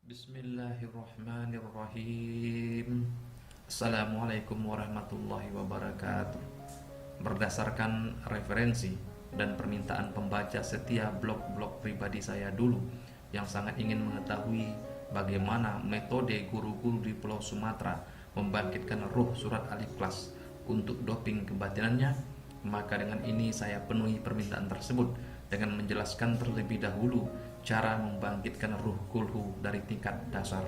Bismillahirrahmanirrahim. Assalamualaikum warahmatullahi wabarakatuh. Berdasarkan referensi dan permintaan pembaca setia blog-blog pribadi saya dulu yang sangat ingin mengetahui bagaimana metode guru-guru di Pulau Sumatera membangkitkan ruh surat Al-Ikhlas untuk doping kebatinannya, maka dengan ini saya penuhi permintaan tersebut dengan menjelaskan terlebih dahulu cara membangkitkan ruh kulhu dari tingkat dasar,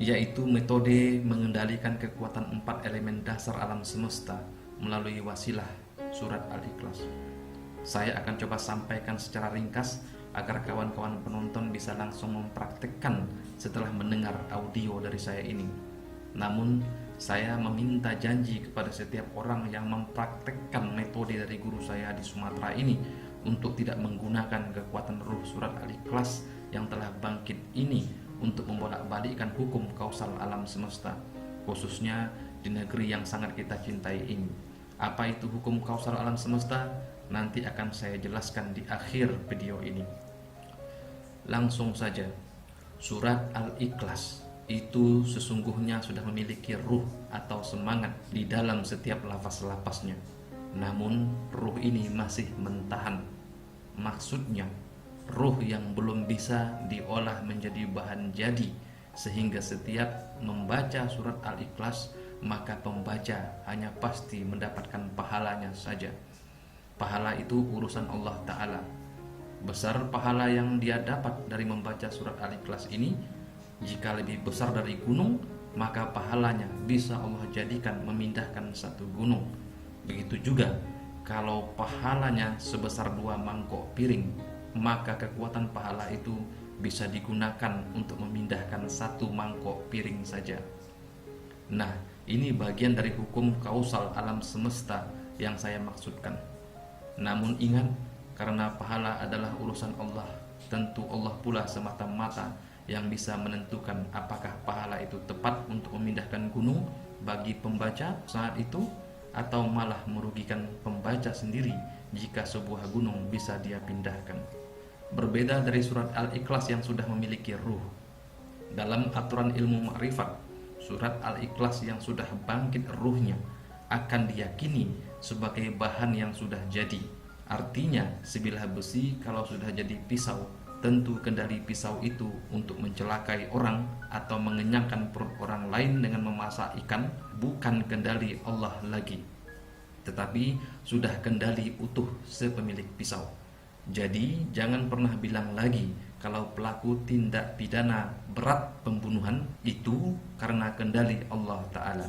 yaitu metode mengendalikan kekuatan 4 elemen dasar alam semesta melalui wasilah surat Al-Ikhlas. Saya akan coba sampaikan secara ringkas agar kawan-kawan penonton bisa langsung mempraktekkan setelah mendengar audio dari saya ini. Namun, saya meminta janji kepada setiap orang yang mempraktekkan metode dari guru saya di Sumatera ini untuk tidak menggunakan kekuatan ruh surat Al-Ikhlas yang telah bangkit ini untuk membolak-balikkan hukum kausal alam semesta, khususnya di negeri yang sangat kita cintai ini. Apa itu hukum kausal alam semesta? Nanti akan saya jelaskan di akhir video ini. Langsung saja, surat Al-Ikhlas itu sesungguhnya sudah memiliki ruh atau semangat di dalam setiap lafaz-lafaznya. Namun ruh ini masih mentahan. Maksudnya ruh yang belum bisa diolah menjadi bahan jadi, sehingga setiap membaca surat Al-Ikhlas maka pembaca hanya pasti mendapatkan pahalanya saja. Pahala itu urusan Allah Ta'ala. Besar pahala yang dia dapat dari membaca surat Al-Ikhlas ini. Jika lebih besar dari gunung, maka pahalanya bisa Allah jadikan memindahkan satu gunung. Begitu juga kalau pahalanya sebesar 2 mangkok piring, maka kekuatan pahala itu bisa digunakan untuk memindahkan 1 mangkok piring saja. Nah, ini bagian dari hukum kausal alam semesta yang saya maksudkan. Namun ingat, karena pahala adalah urusan Allah, tentu Allah pula semata-mata yang bisa menentukan apakah pahala itu tepat untuk memindahkan gunung bagi pembaca saat itu, atau malah merugikan pembaca sendiri jika sebuah gunung bisa dia pindahkan. Berbeda dari surat Al-Ikhlas yang sudah memiliki ruh. Dalam aturan ilmu ma'rifat, surat Al-Ikhlas yang sudah bangkit ruhnya akan diyakini sebagai bahan yang sudah jadi. Artinya, sebilah besi kalau sudah jadi pisau, tentu kendali pisau itu untuk mencelakai orang atau mengenyangkan perut orang lain dengan memasak ikan bukan kendali Allah lagi, tetapi sudah kendali utuh sepemilik pisau. Jadi jangan pernah bilang lagi kalau pelaku tindak pidana berat pembunuhan itu karena kendali Allah Ta'ala.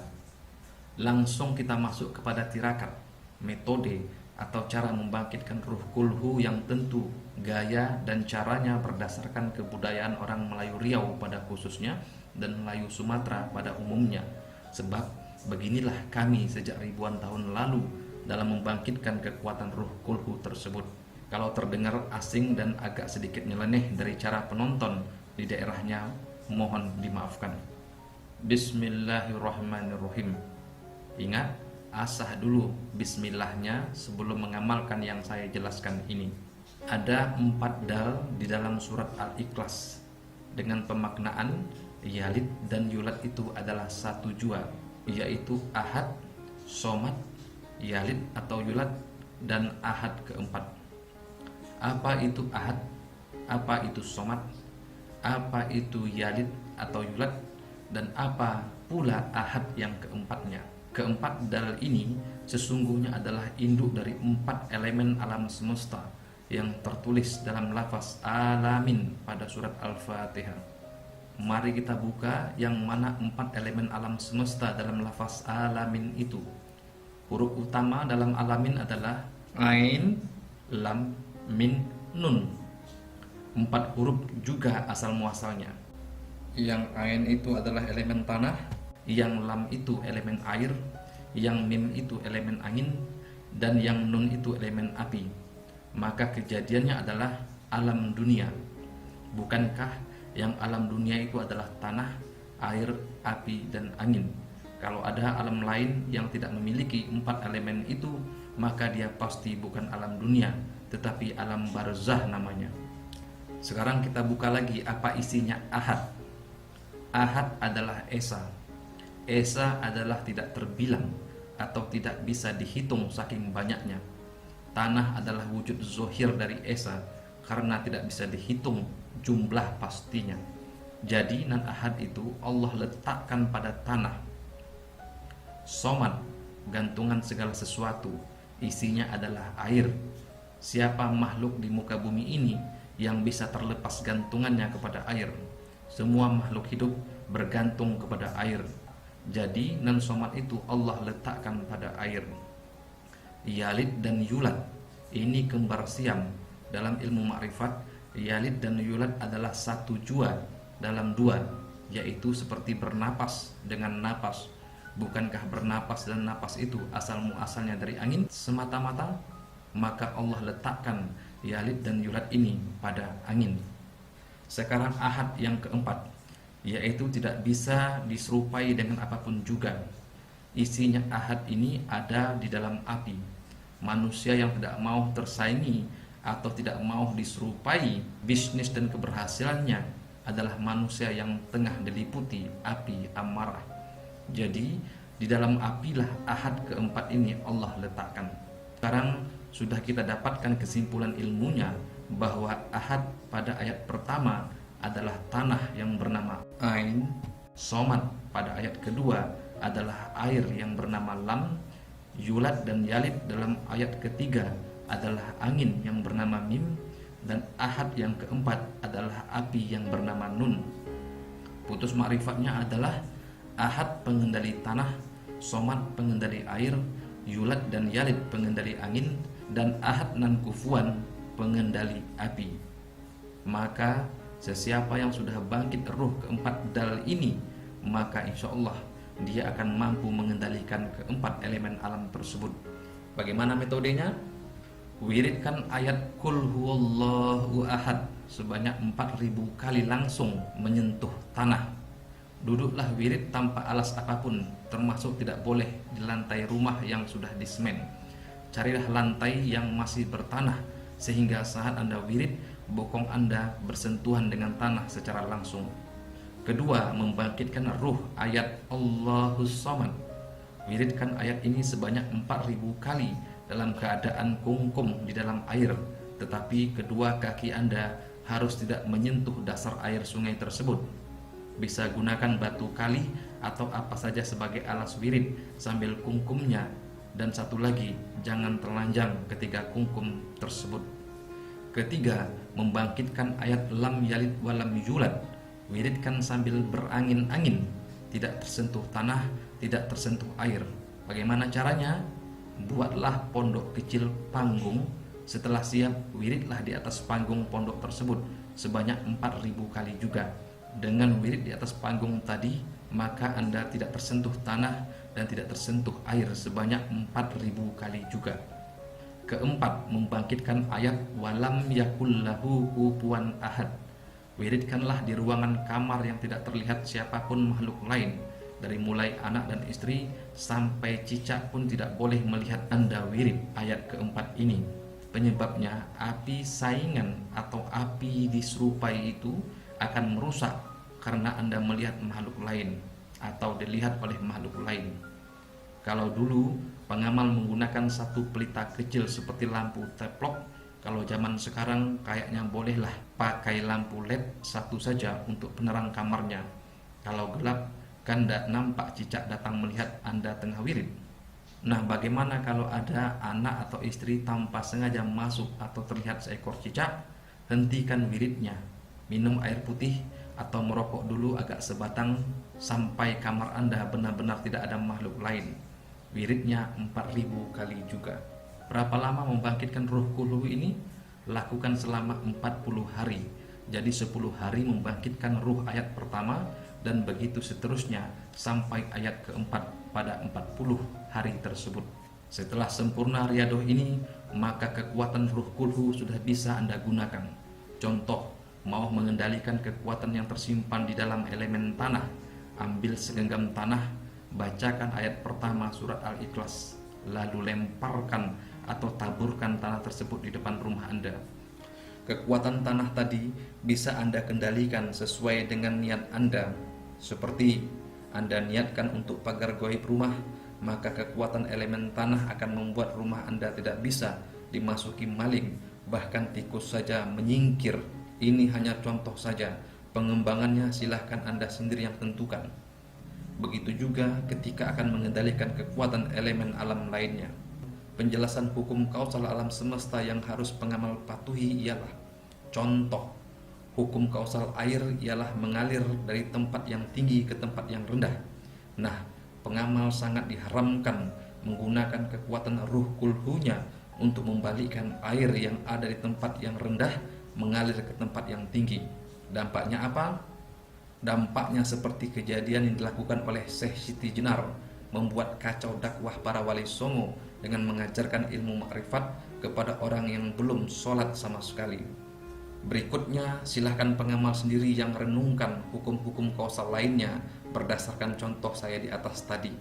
Langsung kita masuk kepada tirakat, metode atau cara membangkitkan ruh kulhu yang tentu gaya dan caranya berdasarkan kebudayaan orang Melayu Riau pada khususnya dan Melayu Sumatera pada umumnya. Sebab beginilah kami sejak ribuan tahun lalu dalam membangkitkan kekuatan ruh kulhu tersebut. Kalau terdengar asing dan agak sedikit nyeleneh dari cara penonton di daerahnya, mohon dimaafkan. Bismillahirrahmanirrahim. Ingat, asah dulu bismillahnya sebelum mengamalkan yang saya jelaskan ini. Ada 4 dal di dalam surat Al-Ikhlas dengan pemaknaan yalid dan yulad itu adalah satu jua, yaitu ahad, somad, yalid atau yulad, dan ahad keempat. Apa itu ahad? Apa itu somad? Apa itu yalid atau yulad? Dan apa pula ahad yang keempatnya? Keempat dal ini sesungguhnya adalah induk dari 4 elemen alam semesta yang tertulis dalam lafaz alamin pada surat Al-Fatihah. Mari kita buka yang mana 4 elemen alam semesta dalam lafaz alamin itu. Huruf utama dalam alamin adalah ain, lam, min, nun. 4 huruf juga asal muasalnya. Yang ain itu adalah elemen tanah, yang lam itu elemen air, yang mim itu elemen angin, dan yang nun itu elemen api. Maka kejadiannya adalah alam dunia. Bukankah yang alam dunia itu adalah tanah, air, api, dan angin? Kalau ada alam lain yang tidak memiliki 4 elemen itu, maka dia pasti bukan alam dunia, tetapi alam barzah namanya. Sekarang kita buka lagi apa isinya ahad. Ahad adalah esa. Esa adalah tidak terbilang atau tidak bisa dihitung saking banyaknya. Tanah adalah wujud zohir dari esa karena tidak bisa dihitung jumlah pastinya. Jadi nan ahad itu Allah letakkan pada tanah. Somad, gantungan segala sesuatu, isinya adalah air. Siapa makhluk di muka bumi ini yang bisa terlepas gantungannya kepada air? Semua makhluk hidup bergantung kepada air. Jadi nan somad itu Allah letakkan pada air. Yalid dan yulad, ini kembar siam. Dalam ilmu makrifat, yalid dan yulad adalah satu jua dalam dua, yaitu seperti bernapas dengan napas. Bukankah bernapas dan napas itu asal muasalnya dari angin semata-mata? Maka Allah letakkan yalid dan yulad ini pada angin. Sekarang ahad yang keempat, yaitu tidak bisa diserupai dengan apapun juga. Isinya ahad ini ada di dalam api. Manusia yang tidak mau tersaingi atau tidak mau diserupai bisnis dan keberhasilannya adalah manusia yang tengah diliputi api amarah. Jadi di dalam apilah ahad keempat ini Allah letakkan. Sekarang sudah kita dapatkan kesimpulan ilmunya bahwa ahad pada ayat pertama adalah tanah yang bernama Ain. Somad pada ayat kedua adalah air yang bernama Lam. Yulad dan yalid dalam ayat ketiga adalah angin yang bernama Mim. Dan ahad yang keempat adalah api yang bernama Nun. Putus ma'rifatnya adalah ahad pengendali tanah, somad pengendali air, yulad dan yalid pengendali angin, dan ahad nan kufuan pengendali api. Maka sesiapa yang sudah bangkit ruh keempat dal ini, maka insya Allah dia akan mampu mengendalikan keempat elemen alam tersebut. Bagaimana metodenya? Wiridkan ayat Qul huwallahu ahad sebanyak 4000 kali langsung menyentuh tanah. Duduklah wirid tanpa alas apapun, termasuk tidak boleh di lantai rumah yang sudah disemen. Carilah lantai yang masih bertanah sehingga saat Anda wirid, bokong Anda bersentuhan dengan tanah secara langsung. Kedua, membangkitkan ruh ayat Allahus Samad. Wiridkan ayat ini sebanyak 4000 kali dalam keadaan kungkum di dalam air, tetapi kedua kaki Anda harus tidak menyentuh dasar air sungai tersebut. Bisa gunakan batu kali atau apa saja sebagai alas wirid sambil kungkumnya. Dan satu lagi, jangan telanjang ketika kungkum tersebut. Ketiga, membangkitkan ayat Lam yalid walam yulad. Wiridkan sambil berangin-angin, tidak tersentuh tanah, tidak tersentuh air. Bagaimana caranya? Buatlah pondok kecil panggung. Setelah siap, wiridlah di atas panggung pondok tersebut sebanyak 4000 kali juga. Dengan wirid di atas panggung tadi, maka Anda tidak tersentuh tanah dan tidak tersentuh air sebanyak 4000 kali juga. Keempat, membangkitkan ayat walam yakullahu kufuwan ahad. Wiridkanlah di ruangan kamar yang tidak terlihat siapapun makhluk lain. Dari mulai anak dan istri sampai cicak pun tidak boleh melihat Anda wirid ayat keempat ini. Penyebabnya api saingan atau api diserupai itu akan merusak karena Anda melihat makhluk lain atau dilihat oleh makhluk lain. Kalau dulu pengamal menggunakan satu pelita kecil seperti lampu teplok, kalau zaman sekarang kayaknya bolehlah pakai lampu LED satu saja untuk penerang kamarnya. Kalau gelap kan tidak nampak cicak datang melihat Anda tengah wirid. Nah, bagaimana kalau ada anak atau istri tanpa sengaja masuk atau terlihat seekor cicak? Hentikan wiridnya, minum air putih atau merokok dulu agak sebatang sampai kamar Anda benar-benar tidak ada makhluk lain. Wiridnya 4000 kali juga. Berapa lama membangkitkan ruh kulhu ini? Lakukan selama 40 hari. Jadi 10 hari membangkitkan ruh ayat pertama, dan begitu seterusnya sampai ayat keempat pada 40 hari tersebut. Setelah sempurna riadoh ini, maka kekuatan ruh kulhu sudah bisa Anda gunakan. Contoh, mau mengendalikan kekuatan yang tersimpan di dalam elemen tanah, ambil segenggam tanah, bacakan ayat pertama surat Al-Ikhlas, lalu lemparkan atau taburkan tanah tersebut di depan rumah Anda. Kekuatan tanah tadi bisa Anda kendalikan sesuai dengan niat Anda. Seperti Anda niatkan untuk pagar goib rumah, maka kekuatan elemen tanah akan membuat rumah Anda tidak bisa dimasuki maling, bahkan tikus saja menyingkir. Ini hanya contoh saja, pengembangannya silahkan Anda sendiri yang tentukan. Begitu juga ketika akan mengendalikan kekuatan elemen alam lainnya. Penjelasan hukum kausal alam semesta yang harus pengamal patuhi ialah: contoh, hukum kausal air ialah mengalir dari tempat yang tinggi ke tempat yang rendah. Nah, pengamal sangat diharamkan menggunakan kekuatan ruh kulhunya untuk membalikkan air yang ada di tempat yang rendah mengalir ke tempat yang tinggi. Dampaknya apa? Dampaknya seperti kejadian yang dilakukan oleh Syekh Siti Jenar, membuat kacau dakwah para wali songo dengan mengajarkan ilmu makrifat kepada orang yang belum sholat sama sekali. Berikutnya, silahkan pengamal sendiri yang renungkan hukum-hukum kausal lainnya berdasarkan contoh saya di atas tadi.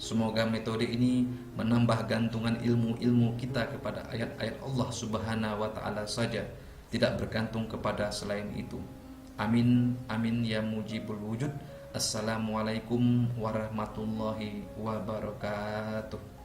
Semoga metode ini menambah gantungan ilmu-ilmu kita kepada ayat-ayat Allah Subhanahu wa Ta'ala saja, tidak bergantung kepada selain itu. Amin, amin ya mujibul wujud. Assalamualaikum warahmatullahi wabarakatuh.